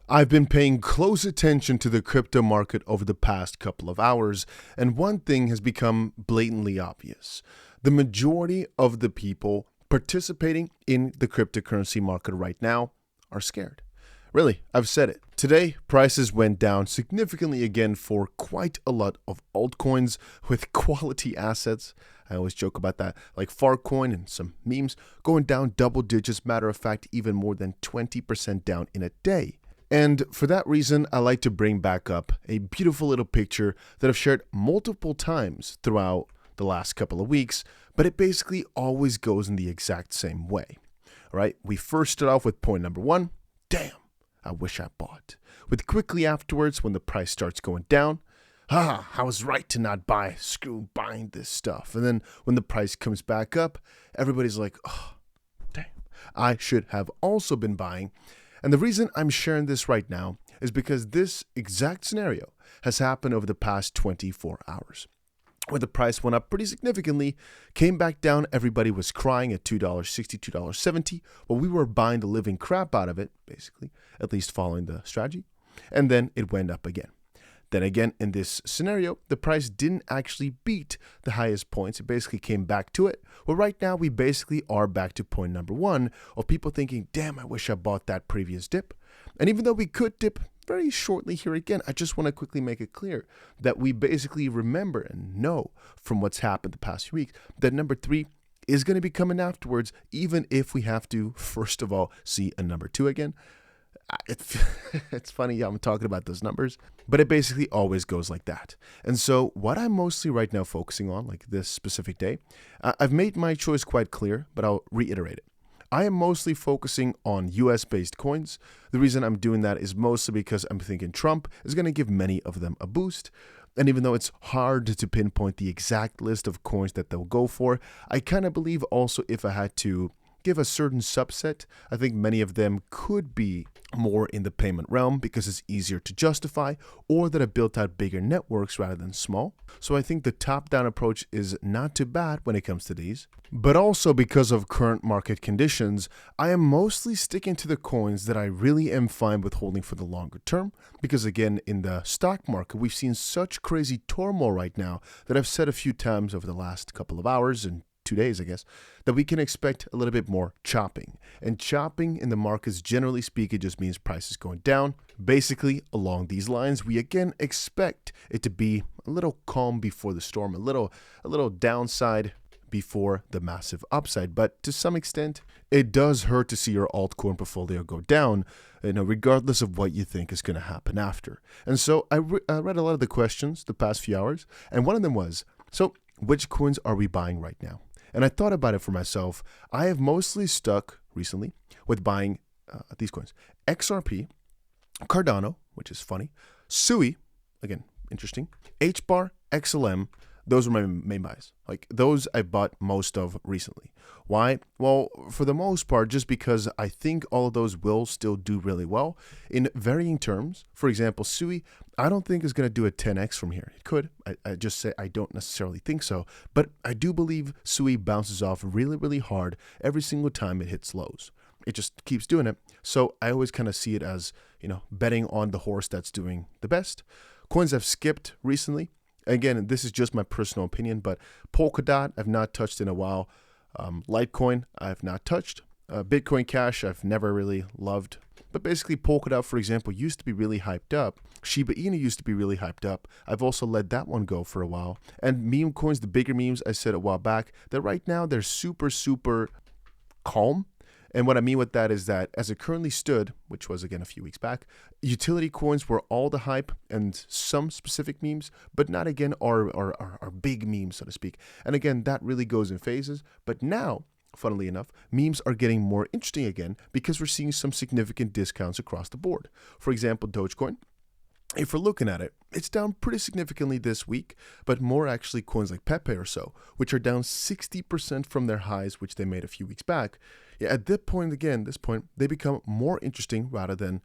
I've been paying close attention to the crypto market over the past couple of hours, and one thing has become blatantly obvious. The majority of the people participating in the cryptocurrency market right now are scared. Really, I've said it. Today, prices went down significantly again for quite a lot of altcoins with quality assets. I always joke about that, like Farcoin and some memes, going down double digits, matter of fact, even more than 20% down in a day. And for that reason, I like to bring back up a beautiful little picture that I've shared multiple times throughout the last couple of weeks, but it basically always goes in the exact same way. All right, we first start off with point number one. Damn, I wish I bought. With quickly afterwards, when the price starts going down, I was right to not buy. Screw buying this stuff. And then when the price comes back up, everybody's like, oh, damn, I should have also been buying. And the reason I'm sharing this right now is because this exact scenario has happened over the past 24 hours. When the price went up pretty significantly, came back down, everybody was crying at $2.60, $2.70. Well, we were buying the living crap out of it, basically, at least following the strategy. And then it went up again. Then again, in this scenario, the price didn't actually beat the highest points. It basically came back to it. Well, right now, we basically are back to point number one of people thinking, damn, I wish I bought that previous dip. And even though we could dip very shortly here again, I just want to quickly make it clear that we basically remember and know from what's happened the past few weeks that number three is going to be coming afterwards, even if we have to, first of all, see a number two again. It's funny I'm talking about those numbers, but it basically always goes like that. And so what I'm mostly right now focusing on, like this specific day, I've made my choice quite clear, but I'll reiterate it. I am mostly focusing on US-based coins. The reason I'm doing that is mostly because I'm thinking Trump is going to give many of them a boost. And even though it's hard to pinpoint the exact list of coins that they'll go for, I kind of believe also if I had to give a certain subset, I think many of them could be more in the payment realm because it's easier to justify, or that have built out bigger networks rather than small. So I think the top-down approach is not too bad when it comes to these. But also because of current market conditions, I am mostly sticking to the coins that I really am fine with holding for the longer term. Because again, in the stock market, we've seen such crazy turmoil right now that I've said a few times over the last couple of hours and 2 days, I guess, that we can expect a little bit more chopping. And chopping in the markets, generally speaking, just means prices going down. Basically, along these lines, we again expect it to be a little calm before the storm, a little downside before the massive upside. But to some extent, it does hurt to see your altcoin portfolio go down, regardless of what you think is going to happen after. And so I read a lot of the questions the past few hours, and one of them was, so which coins are we buying right now? And I thought about it for myself. I have mostly stuck recently with buying these coins. XRP, Cardano, which is funny, SUI, again, interesting, HBAR, XLM, those were my main buys. Like those I bought most of recently. Why? Well, for the most part, just because I think all of those will still do really well in varying terms. For example, SUI, I don't think is going to do a 10x from here. It could. I just say I don't necessarily think so. But I do believe SUI bounces off really, really hard every single time it hits lows. It just keeps doing it. So I always kind of see it as, betting on the horse that's doing the best. Coins I've skipped recently. Again, this is just my personal opinion, but Polkadot I've not touched in a while. Litecoin I've not touched. Bitcoin Cash I've never really loved. But basically Polkadot, for example, used to be really hyped up. Shiba Inu used to be really hyped up. I've also let that one go for a while. And meme coins, the bigger memes, I said a while back, that right now they're super, super calm. And what I mean with that is that as it currently stood, which was again a few weeks back, utility coins were all the hype and some specific memes, but not again our big memes, so to speak. And again, that really goes in phases. But now, funnily enough, memes are getting more interesting again because we're seeing some significant discounts across the board. For example, Dogecoin. If we're looking at it, it's down pretty significantly this week, but more actually coins like 𝗵𝗵𝗄 or so, which are down 60% from their highs, which they made a few weeks back. Yeah, at this point, they become more interesting rather than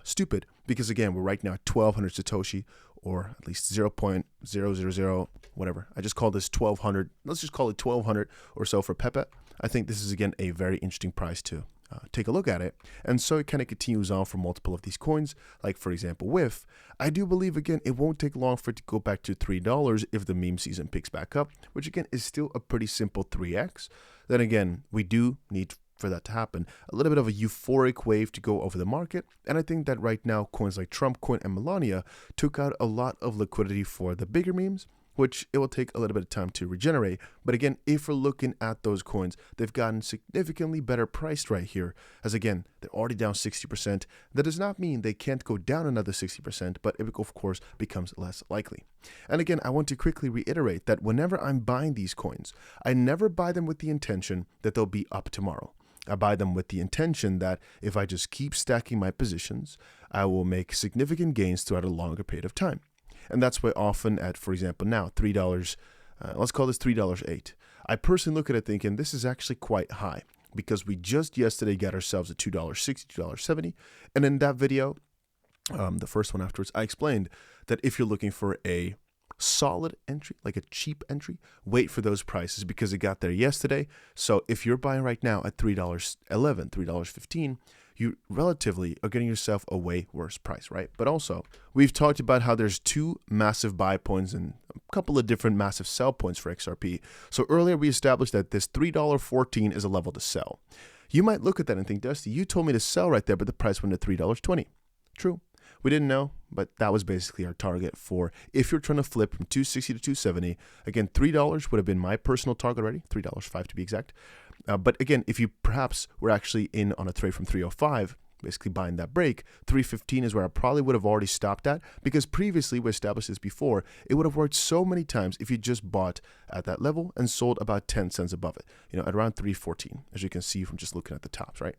stupid, because again, we're right now at 1200 Satoshi, or at least 0.000, whatever. I just call this 1200. Let's just call it 1200 or so for 𝗵𝗵𝗄. I think this is again a very interesting price to take a look at it. And so it kind of continues on for multiple of these coins, like for example WIF. I do believe, again, it won't take long for it to go back to $3 if the meme season picks back up, which again is still a pretty simple 3x. Then again, we do need for that to happen, a little bit of a euphoric wave to go over the market. And I think that right now coins like Trump coin and Melania took out a lot of liquidity for the bigger memes, which it will take a little bit of time to regenerate. But again, if we're looking at those coins, they've gotten significantly better priced right here, as again, they're already down 60%. That does not mean they can't go down another 60%, but it of course becomes less likely. And again, I want to quickly reiterate that whenever I'm buying these coins, I never buy them with the intention that they'll be up tomorrow. I buy them with the intention that if I just keep stacking my positions, I will make significant gains throughout a longer period of time. And that's why often at, for example, now $3, let's call this $3.08. I personally look at it thinking this is actually quite high because we just yesterday got ourselves a $2.60, $2.70. And in that video, the first one afterwards, I explained that if you're looking for a solid entry, like a cheap entry, wait for those prices because it got there yesterday. So if you're buying right now at $3.11, $3.15, you relatively are getting yourself a way worse price, right? But also, we've talked about how there's two massive buy points and a couple of different massive sell points for XRP. So earlier we established that this $3.14 is a level to sell. You might look at that and think, Dusty, you told me to sell right there, but the price went to $3.20. True. We didn't know, but that was basically our target for if you're trying to flip from 260 to 270. Again, $3 would have been my personal target already, $3.05 to be exact. But again, if you perhaps were actually in on a trade from 305, basically buying that break, 315 is where I probably would have already stopped at, because previously, we established this before, it would have worked so many times if you just bought at that level and sold about 10 cents above it, at around 314, as you can see from just looking at the tops, right?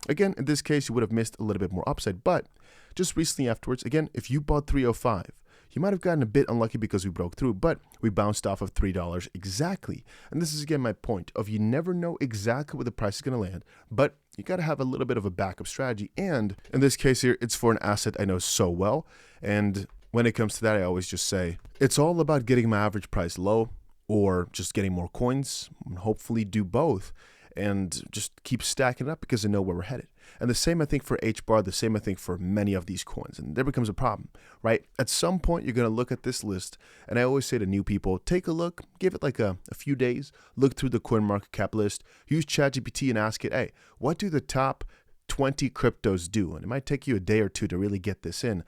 Again, in this case, you would have missed a little bit more upside, but just recently afterwards, again, if you bought 305, you might have gotten a bit unlucky because we broke through, but we bounced off of $3 exactly. And this is again my point of you never know exactly where the price is going to land, but you got to have a little bit of a backup strategy. And in this case here, it's for an asset I know so well. And when it comes to that, I always just say, it's all about getting my average price low or just getting more coins and hopefully do both and just keep stacking it up because I know where we're headed. And the same I think for HBAR, the same I think for many of these coins. And there becomes a problem, right? At some point, you're going to look at this list. And I always say to new people, take a look, give it like a few days, look through the CoinMarketCap list, use ChatGPT and ask it, hey, what do the top 20 cryptos do? And it might take you a day or two to really get this in.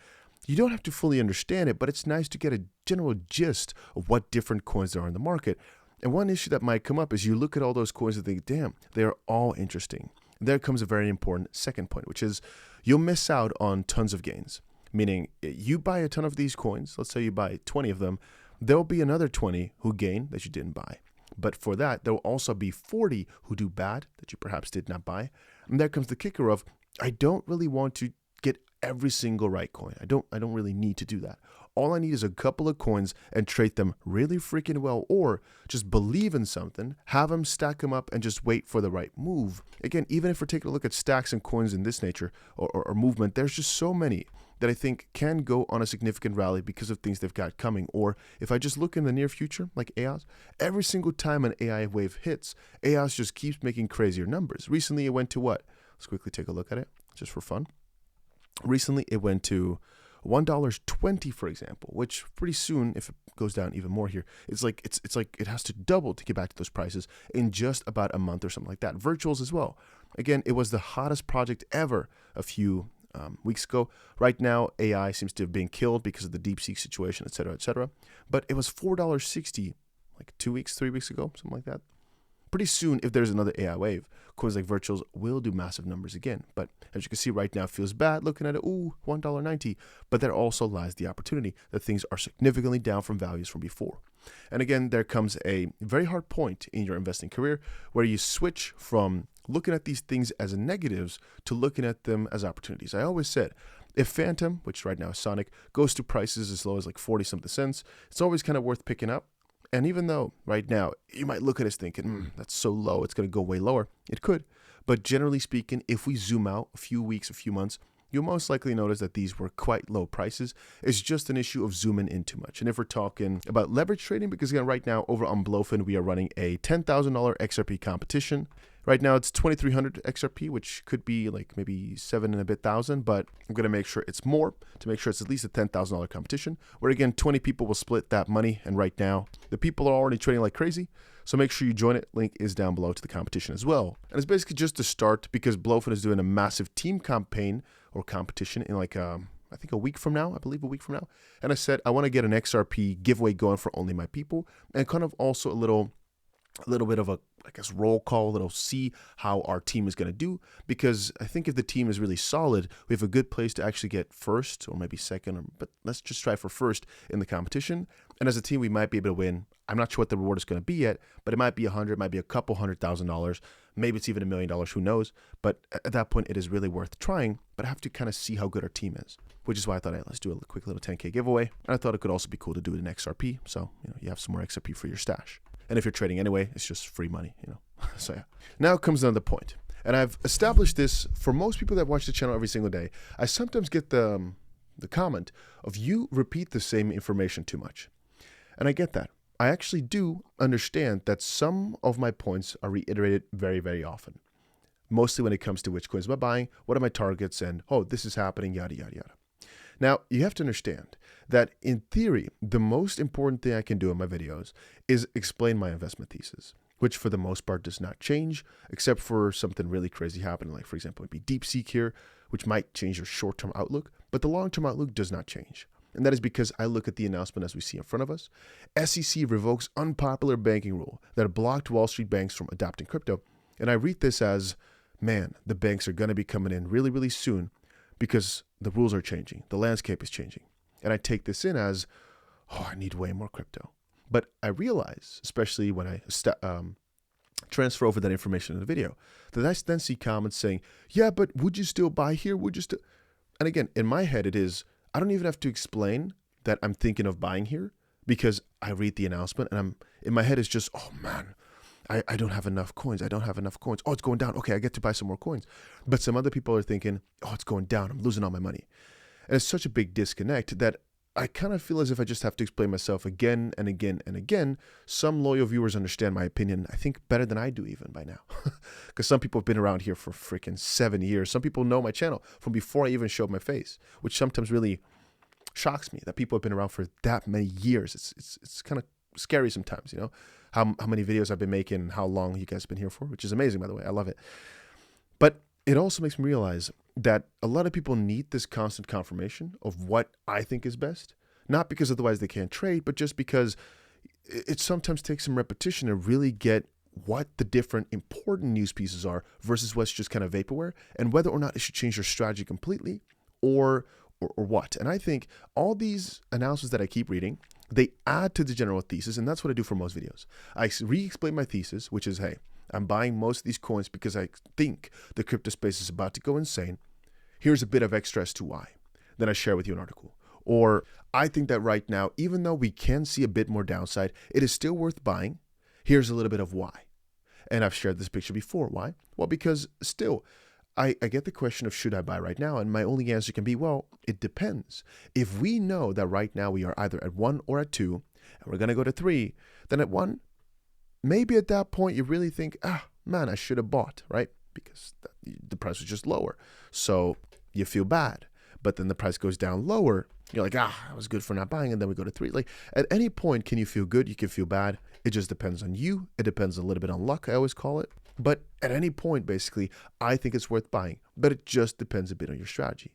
You don't have to fully understand it, but it's nice to get a general gist of what different coins there are in the market. And one issue that might come up is you look at all those coins and think, damn, they're all interesting. There comes a very important second point, which is you'll miss out on tons of gains. Meaning you buy a ton of these coins, let's say you buy 20 of them, there'll be another 20 who gain that you didn't buy. But for that, there will also be 40 who do bad that you perhaps did not buy. And there comes the kicker of, I don't really want to get every single right coin. I don't really need to do that. All I need is a couple of coins and trade them really freaking well, or just believe in something, have them, stack them up, and just wait for the right move. Again, even if we're taking a look at stacks and coins in this nature or movement, there's just so many that I think can go on a significant rally because of things they've got coming. Or if I just look in the near future, like EOS, every single time an AI wave hits, EOS just keeps making crazier numbers. Recently, it went to what? Let's quickly take a look at it, just for fun. Recently, it went to $1.20, for example, which pretty soon, if it goes down even more here, it's like it has to double to get back to those prices in just about a month or something like that. Virtuals as well. Again, it was the hottest project ever a few weeks ago. Right now, AI seems to have been killed because of the DeepSeek situation, et cetera, et cetera. But it was $4.60 like 3 weeks ago, something like that. Pretty soon, if there's another AI wave, coins like Virtuals will do massive numbers again. But as you can see right now, it feels bad looking at it, ooh, $1.90. But there also lies the opportunity that things are significantly down from values from before. And again, there comes a very hard point in your investing career where you switch from looking at these things as negatives to looking at them as opportunities. I always said, if Phantom, which right now is Sonic, goes to prices as low as like 40-something cents, it's always kind of worth picking up. And even though right now you might look at us thinking, that's so low, it's going to go way lower. It could. But generally speaking, if we zoom out a few weeks, a few months, you'll most likely notice that these were quite low prices. It's just an issue of zooming in too much. And if we're talking about leverage trading, because again, right now over on BloFin, we are running a $10,000 XRP competition. Right now it's 2,300 XRP, which could be like maybe 7 and a bit thousand, but I'm going to make sure it's more to make sure it's at least a $10,000 competition where again, 20 people will split that money. And right now the people are already trading like crazy. So make sure you join it. Link is down below to the competition as well. And it's basically just to start because BloFin is doing a massive team campaign or competition in like, I think a week from now, I believe a week from now. And I said, I want to get an XRP giveaway going for only my people and kind of also a little bit of a, I guess, roll call that'll see how our team is going to do. Because I think if the team is really solid, we have a good place to actually get first or maybe second, but let's just try for first in the competition. And as a team, we might be able to win. I'm not sure what the reward is going to be yet, but it might be 100, it might be a couple $100,000. Maybe it's even $1 million, who knows? But at that point, it is really worth trying, but I have to kind of see how good our team is, which is why I thought, hey, let's do a quick little 10K giveaway. And I thought it could also be cool to do it in XRP. So, you have some more XRP for your stash. And if you're trading anyway, it's just free money, So yeah. Now comes another point. And I've established this for most people that watch the channel every single day. I sometimes get the comment of you repeat the same information too much. And I get that. I actually do understand that some of my points are reiterated very, very often. Mostly when it comes to which coins am I buying, what are my targets, and oh, this is happening, yada, yada, yada. Now, you have to understand that in theory, the most important thing I can do in my videos is explain my investment thesis, which for the most part does not change, except for something really crazy happening, like for example, maybe DeepSeek here, which might change your short-term outlook, but the long-term outlook does not change. And that is because I look at the announcement as we see in front of us. SEC revokes unpopular banking rule that blocked Wall Street banks from adopting crypto. And I read this as, man, the banks are going to be coming in really, really soon because the rules are changing. The landscape is changing. And I take this in as, oh, I need way more crypto. But I realize, especially when I transfer over that information in the video, that I then see comments saying, yeah, but would you still buy here? Would you still? And again, in my head, it is, I don't even have to explain that I'm thinking of buying here because I read the announcement and in my head it's just, oh man, I don't have enough coins. I don't have enough coins. Oh, it's going down. Okay, I get to buy some more coins. But some other people are thinking, oh, it's going down. I'm losing all my money. And it's such a big disconnect that I kind of feel as if I just have to explain myself again and again and again. Some loyal viewers understand my opinion, I think, better than I do even by now. Because some people have been around here for freaking 7 years. Some people know my channel from before I even showed my face, which sometimes really shocks me that people have been around for that many years. It's kind of scary sometimes, how many videos I've been making and how long you guys have been here for, which is amazing, by the way. I love it. But it also makes me realize that a lot of people need this constant confirmation of what I think is best, not because otherwise they can't trade, but just because it sometimes takes some repetition to really get what the different important news pieces are versus what's just kind of vaporware, and whether or not it should change your strategy completely or what. And I think all these announcements that I keep reading, they add to the general thesis, and that's what I do for most videos. I re-explain my thesis, which is, hey, I'm buying most of these coins because I think the crypto space is about to go insane. Here's a bit of extra as to why. Then I share with you an article. Or I think that right now, even though we can see a bit more downside, it is still worth buying. Here's a little bit of why. And I've shared this picture before. Why? Well, because still, I get the question of should I buy right now? And my only answer can be, well, it depends. If we know that right now we are either at 1 or at 2, and we're going to go to 3, then at 1, maybe at that point you really think, man, I should have bought, right? Because the price was just lower. So you feel bad. But then the price goes down lower. You're like, I was good for not buying. And then we go to 3. Like at any point, can you feel good? You can feel bad. It just depends on you. It depends a little bit on luck, I always call it. But at any point, basically, I think it's worth buying. But it just depends a bit on your strategy.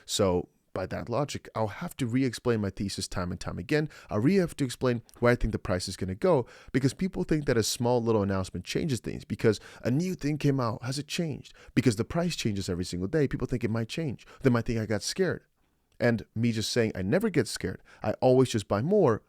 So by that logic, I'll have to re-explain my thesis time and time again. I'll have to explain where I think the price is going to go, because people think that a small little announcement changes things because a new thing came out. Has it changed? Because the price changes every single day. People think it might change. They might think I got scared. And me just saying I never get scared, I always just buy more.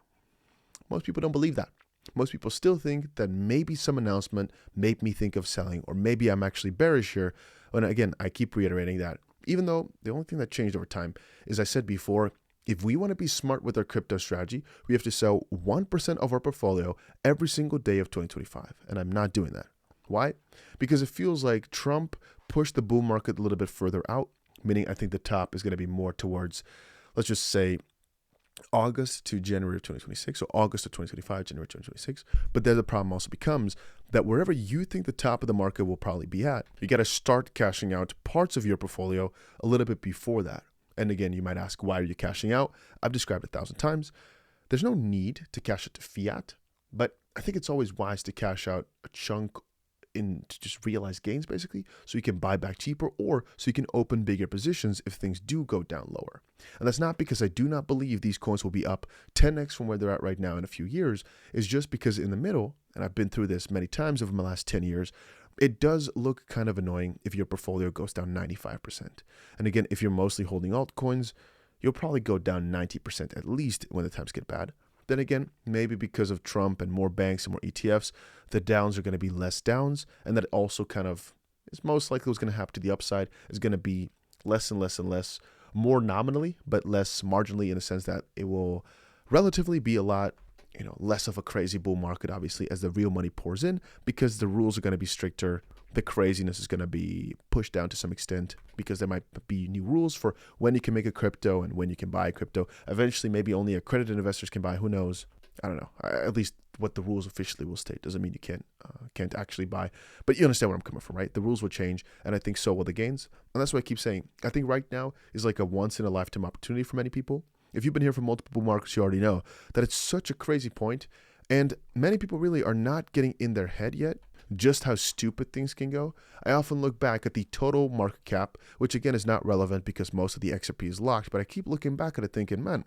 Most people don't believe that. Most people still think that maybe some announcement made me think of selling, or maybe I'm actually bearish here. And again, I keep reiterating that. Even though the only thing that changed over time is, I said before, if we want to be smart with our crypto strategy, we have to sell 1% of our portfolio every single day of 2025. And I'm not doing that. Why? Because it feels like Trump pushed the bull market a little bit further out, meaning I think the top is going to be more towards, let's just say, August to January of 2026, or August of 2025, January 2026. But then the problem also becomes that wherever you think the top of the market will probably be at, you got to start cashing out parts of your portfolio a little bit before that. And again, you might ask, why are you cashing out? I've described it 1,000 times. There's no need to cash it to fiat, but I think it's always wise to cash out a chunk in to just realize gains, basically, so you can buy back cheaper, or so you can open bigger positions if things do go down lower. And that's not because I do not believe these coins will be up 10x from where they're at right now in a few years. It's just because in the middle, and I've been through this many times over my last 10 years, it does look kind of annoying if your portfolio goes down 95%. And again, if you're mostly holding altcoins, you'll probably go down 90% at least when the times get bad. Then again, maybe because of Trump and more banks and more ETFs, the downs are going to be less downs. And that also kind of is most likely what's going to happen to the upside is going to be less and less and less, more nominally, but less marginally, in the sense that it will relatively be a lot, less of a crazy bull market, obviously, as the real money pours in, because the rules are going to be stricter. The craziness is going to be pushed down to some extent because there might be new rules for when you can make a crypto and when you can buy crypto. Eventually, maybe only accredited investors can buy. Who knows? I don't know. At least what the rules officially will state. Doesn't mean you can't actually buy. But you understand where I'm coming from, right? The rules will change, and I think so will the gains. And that's why I keep saying, I think right now is like a once-in-a-lifetime opportunity for many people. If you've been here for multiple bull markets, you already know that it's such a crazy point, and many people really are not getting in their head yet just how stupid things can go. I often look back at the total market cap, which again is not relevant because most of the XRP is locked, but I keep looking back at it thinking, man,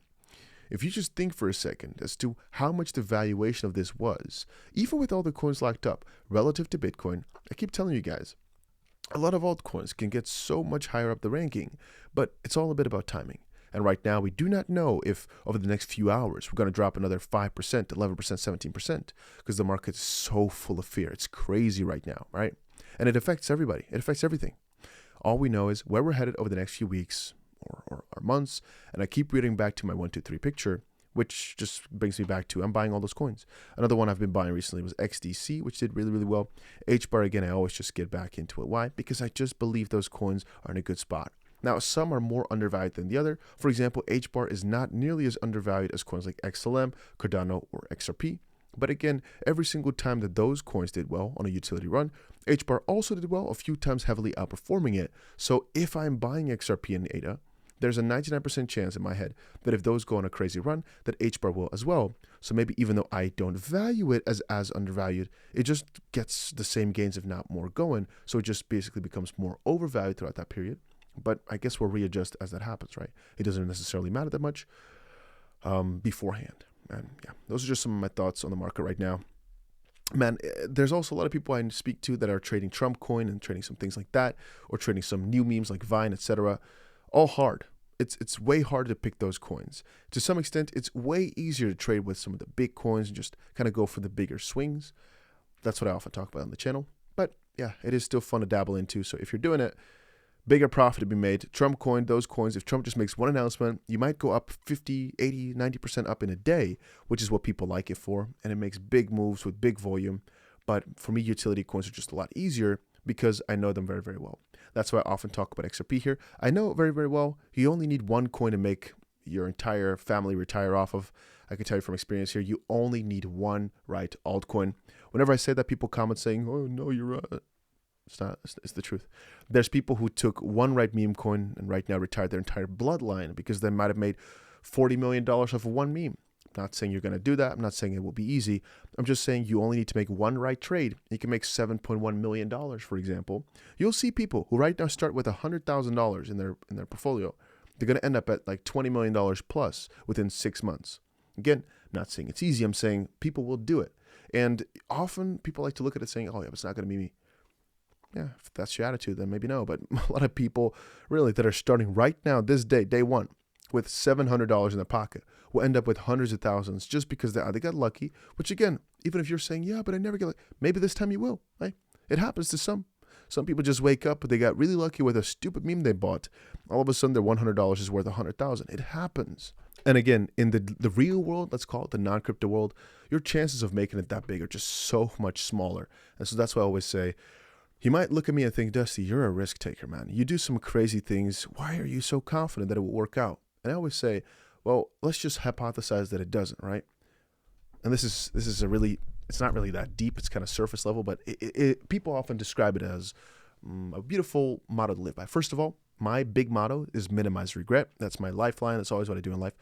if you just think for a second as to how much the valuation of this was, even with all the coins locked up relative to Bitcoin, I keep telling you guys, a lot of altcoins can get so much higher up the ranking, but it's all a bit about timing. And right now, we do not know if over the next few hours, we're going to drop another 5%, 11%, 17%, because the market is so full of fear. It's crazy right now, right? And it affects everybody. It affects everything. All we know is where we're headed over the next few weeks or months. And I keep reading back to my 1, 2, 3 picture, which just brings me back to I'm buying all those coins. Another one I've been buying recently was XDC, which did really, really well. HBAR, again, I always just get back into it. Why? Because I just believe those coins are in a good spot. Now, some are more undervalued than the other. For example, HBAR is not nearly as undervalued as coins like XLM, Cardano, or XRP. But again, every single time that those coins did well on a utility run, HBAR also did well, a few times heavily outperforming it. So if I'm buying XRP and ADA, there's a 99% chance in my head that if those go on a crazy run, that HBAR will as well. So maybe even though I don't value it as undervalued, it just gets the same gains, if not more, going. So it just basically becomes more overvalued throughout that period. But I guess we'll readjust as that happens, right? It doesn't necessarily matter that much beforehand. And yeah, those are just some of my thoughts on the market right now. Man, there's also a lot of people I speak to that are trading Trump coin and trading some things like that, or trading some new memes like Vine, etc. All hard. It's way harder to pick those coins. To some extent, it's way easier to trade with some of the big coins and just kind of go for the bigger swings. That's what I often talk about on the channel. But yeah, it is still fun to dabble into. So if you're doing it, bigger profit to be made. Trump coin, those coins, if Trump just makes one announcement, you might go up 50, 80, 90% up in a day, which is what people like it for. And it makes big moves with big volume. But for me, utility coins are just a lot easier because I know them very, very well. That's why I often talk about XRP here. I know it very, very well. You only need one coin to make your entire family retire off of. I can tell you from experience here, you only need one right altcoin. Whenever I say that, people comment saying, oh, no, you're right. It's not. It's the truth. There's people who took one right meme coin and right now retired their entire bloodline because they might have made $40 million off of one meme. I'm not saying you're going to do that. I'm not saying it will be easy. I'm just saying you only need to make one right trade. You can make $7.1 million, for example. You'll see people who right now start with $100,000 in their portfolio. They're going to end up at like $20 million plus within 6 months. Again, not saying it's easy. I'm saying people will do it. And often people like to look at it saying, oh, yeah, but it's not going to be me. Yeah, if that's your attitude, then maybe no. But a lot of people really that are starting right now, this day, day one, with $700 in their pocket will end up with hundreds of thousands just because they got lucky. Which again, even if you're saying, yeah, but I never get lucky, maybe this time you will. Right? It happens to some. Some people just wake up, but they got really lucky with a stupid meme they bought. All of a sudden, their $100 is worth $100,000. It happens. And again, in the real world, let's call it the non-crypto world, your chances of making it that big are just so much smaller. And so that's why I always say, You might look at me and think, Dusty, you're a risk taker, man. You do some crazy things. Why are you so confident that it will work out? And I always say, well, let's just hypothesize that it doesn't, right? And this is a really, it's not really that deep. It's kind of surface level, but people often describe it as a beautiful motto to live by. First of all, my big motto is minimize regret. That's my lifeline. That's always what I do in life.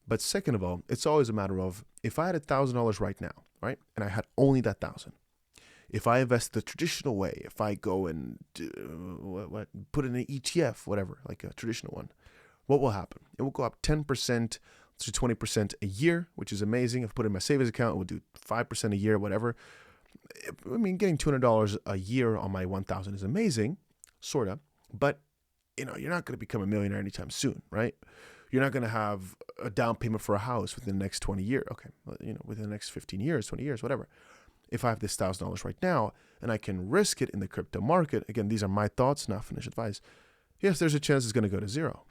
But second of all, it's always a matter of, if I had $1,000 right now, right, and I had only that 1,000, if I invest the traditional way, if I go and put in an ETF, whatever, like a traditional one, what will happen? It will go up 10% to 20% a year, which is amazing. If I put in my savings account, it will do 5% a year, whatever. I mean, getting $200 a year on my 1,000 is amazing, sort of. But, you know, you're not going to become a millionaire anytime soon, right? You're not going to have a down payment for a house within the next 20 years. Okay, you know, within the next 15 years, 20 years, whatever. If I have this $1,000 right now and I can risk it in the crypto market, again, these are my thoughts, not financial advice. Yes, there's a chance it's going to go to zero.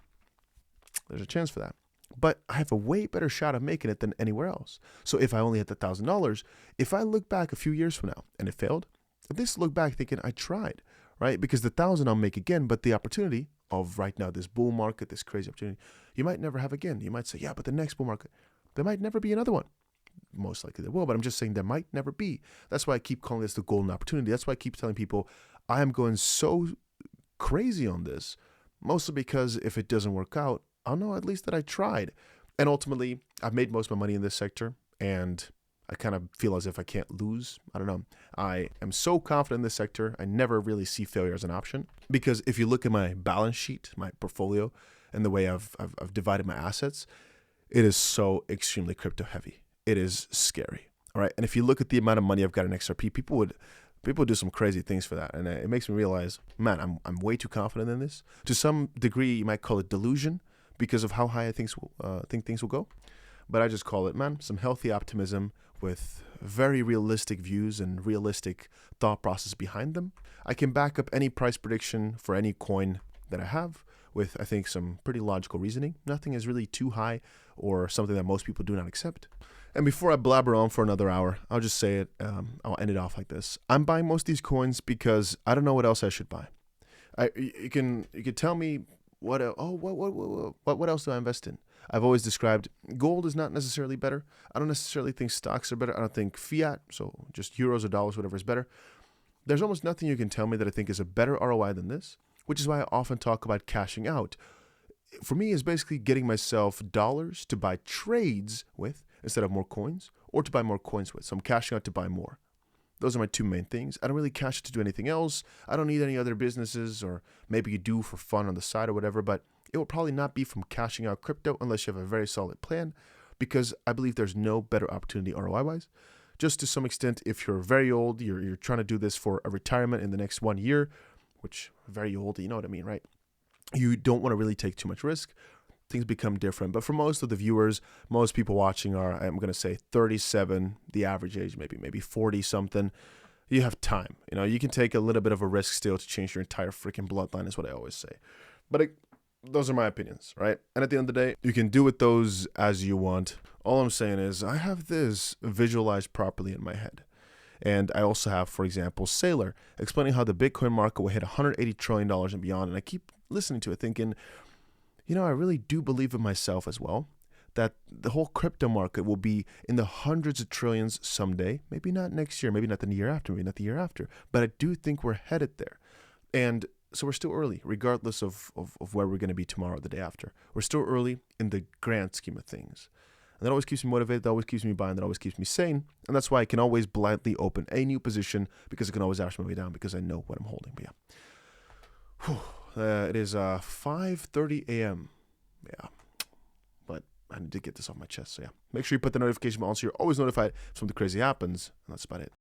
There's a chance for that. But I have a way better shot of making it than anywhere else. So if I only had the $1,000, if I look back a few years from now and it failed, at least look back thinking I tried, right? Because the 1,000 I'll make again, but the opportunity of right now, this bull market, this crazy opportunity, you might never have again. You might say, yeah, but the next bull market, there might never be another one. Most likely there will, but I'm just saying there might never be. That's why I keep calling this the golden opportunity. That's why I keep telling people I am going so crazy on this, mostly because if it doesn't work out, I'll know at least that I tried. And ultimately, I've made most of my money in this sector, and I kind of feel as if I can't lose. I don't know. I am so confident in this sector. I never really see failure as an option, because if you look at my balance sheet, my portfolio, and the way I've divided my assets, it is so extremely crypto heavy. It is scary. All right. And if you look at the amount of money I've got in XRP, people would do some crazy things for that. And it makes me realize, man, I'm way too confident in this. To some degree, you might call it delusion because of how high I think things will go. But I just call it, man, some healthy optimism with very realistic views and realistic thought process behind them. I can back up any price prediction for any coin that I have with, I think, some pretty logical reasoning. Nothing is really too high or something that most people do not accept. And before I blabber on for another hour, I'll just say it. I'll end it off like this. I'm buying most of these coins because I don't know what else I should buy. You can tell me what else do I invest in? I've always described gold is not necessarily better. I don't necessarily think stocks are better. I don't think fiat, so just euros or dollars, whatever is better. There's almost nothing you can tell me that I think is a better ROI than this, which is why I often talk about cashing out. For me, is basically getting myself dollars to buy trades with instead of more coins, or to buy more coins with. So I'm cashing out to buy more. Those are my two main things. I don't really cash it to do anything else. I don't need any other businesses, or maybe you do for fun on the side or whatever, but it will probably not be from cashing out crypto unless you have a very solid plan, because I believe there's no better opportunity ROI-wise. Just to some extent, if you're very old, you're trying to do this for a retirement in the next 1 year, which very old, you know what I mean, right? You don't want to really take too much risk. Things become different. But for most of the viewers, most people watching are, I'm going to say 37, the average age, maybe 40 something. You have time. You know, you can take a little bit of a risk still to change your entire freaking bloodline is what I always say. But those are my opinions, right? And at the end of the day, you can do with those as you want. All I'm saying is I have this visualized properly in my head. And I also have, for example, Sailor explaining how the Bitcoin market will hit $180 trillion and beyond. And I keep listening to it thinking, you know, I really do believe in myself as well, that the whole crypto market will be in the hundreds of trillions someday. Maybe not next year, maybe not the year after, maybe not the year after. But I do think we're headed there. And so we're still early, regardless of where we're going to be tomorrow or the day after. We're still early in the grand scheme of things. And that always keeps me motivated, that always keeps me buying, that always keeps me sane. And that's why I can always blindly open a new position, because I can always average my way down because I know what I'm holding. But yeah. It is 5:30 a.m. Yeah. But I need to get this off my chest. So yeah. Make sure you put the notification bell on so you're always notified if something crazy happens. And that's about it.